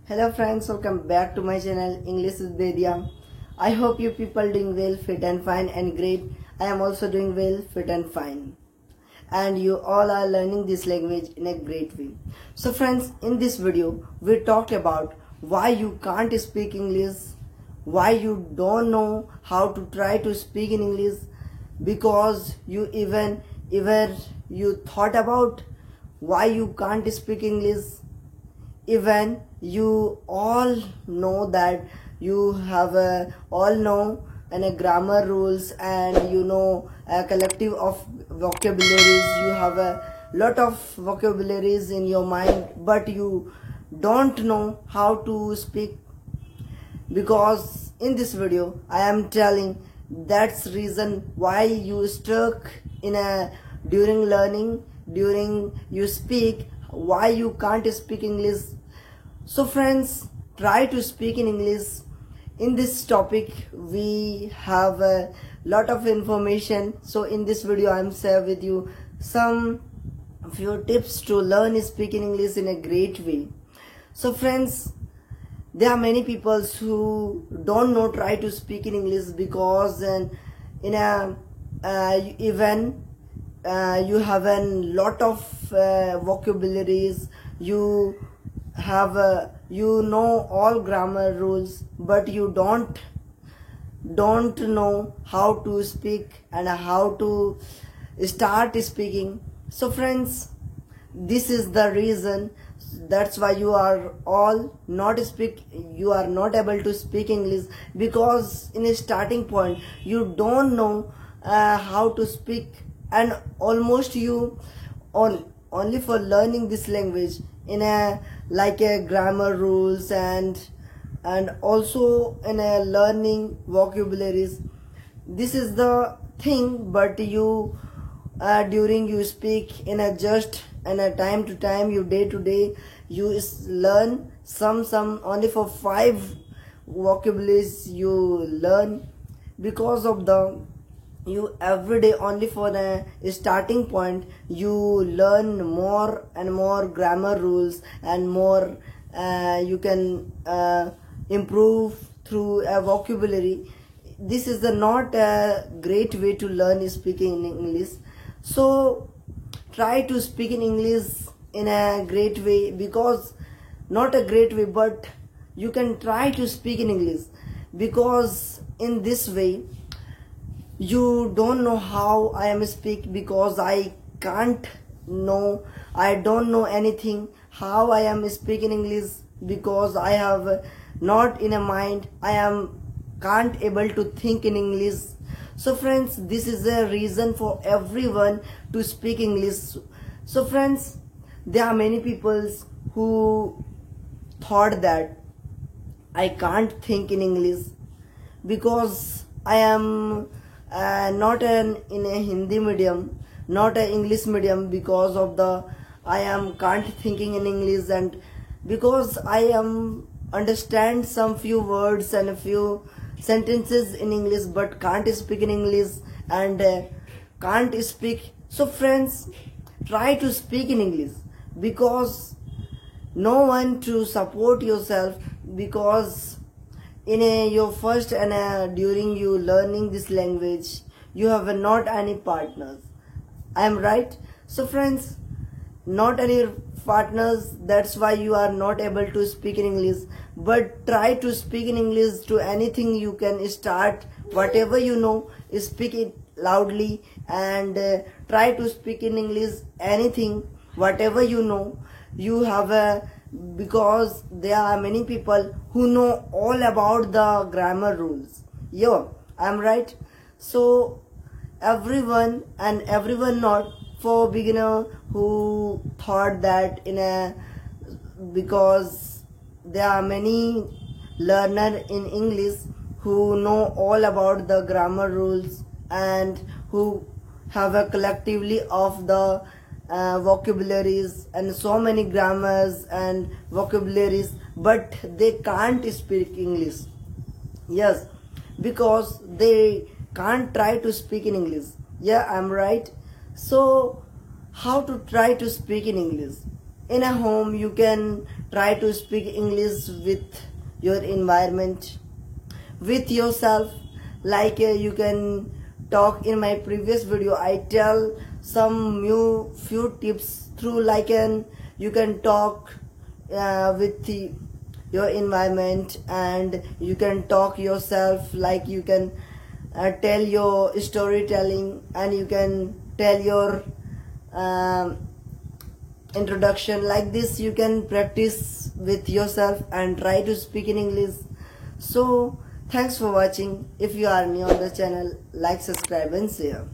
Hello friends, welcome back to my channel English with Vedya. I hope you people doing well, fit and fine and great. I am also doing well, fit and fine. And you all are learning this language in a great way. So friends, in this video, we talked about why you can't speak English, why you don't know how to try to speak in English, because you ever you thought about why you can't speak English. Even you all know that you have all know and a grammar rules, and you know a collective of vocabularies. You have a lot of vocabularies in your mind, but you don't know how to speak. Because in this video I am telling that's reason why you stuck in a during learning, during you speak, why you can't speak English. So friends, try to speak in English. In this topic we have a lot of information. So in this video I am share with you some few tips to learn speaking English in a great way. So friends, there are many people who don't know try to speak in English because in a even you have a lot of vocabularies. You have you know all grammar rules, but you don't know how to speak and how to start speaking. So friends, this is the reason. That's why you are all not you are not able to speak English, because in a starting point you don't know how to speak, and almost you only for learning this language in a like a grammar rules and also in a learning vocabularies. This is the thing, but you during you speak in a just and a time to time, you day to day, you learn some only for 5 vocabularies you learn, because of the you every day only for the starting point you learn more and more grammar rules, and more you can improve through a vocabulary. This is the not a great way to learn speaking in English. So try to speak in English in a great way, because not a great way, but you can try to speak in English, because in this way you don't know how I am speak, because I don't know anything how I am speaking English, because I have not in a mind, I am can't able to think in English. So friends, this is a reason for everyone to speak English. So friends, there are many people who thought that I can't think in English because I am not in a Hindi medium, not a English medium, because of the I am can't thinking in English, and because I am understand some few words and a few sentences in English, but can't speak in English and can't speak. So friends, try to speak in English, because no one to support yourself, because in your first and during you learning this language you have not any partners. I am right? So friends, not any partners, that's why you are not able to speak in English. But try to speak in English to anything you can start, whatever you know, speak it loudly, and try to speak in English anything whatever you know. You have a, because there are many people who know all about the grammar rules. Yeah, I'm right. So everyone and everyone not for beginner who thought that in a, because there are many learner in English who know all about the grammar rules, and who have a collectively of the vocabularies and so many grammars and vocabularies, but they can't speak English. Yes, because they can't try to speak in English. Yeah, I'm right. So how to try to speak in English? in a home you can try to speak English with your environment, with yourself. Like you can talk in my previous video, I tell some few tips through, like you can talk with your environment, and you can talk yourself, like you can tell your storytelling, and you can tell your um, introduction. Like this you can practice with yourself and try to speak in English. So thanks for watching. If you are new on the channel, like, subscribe and share.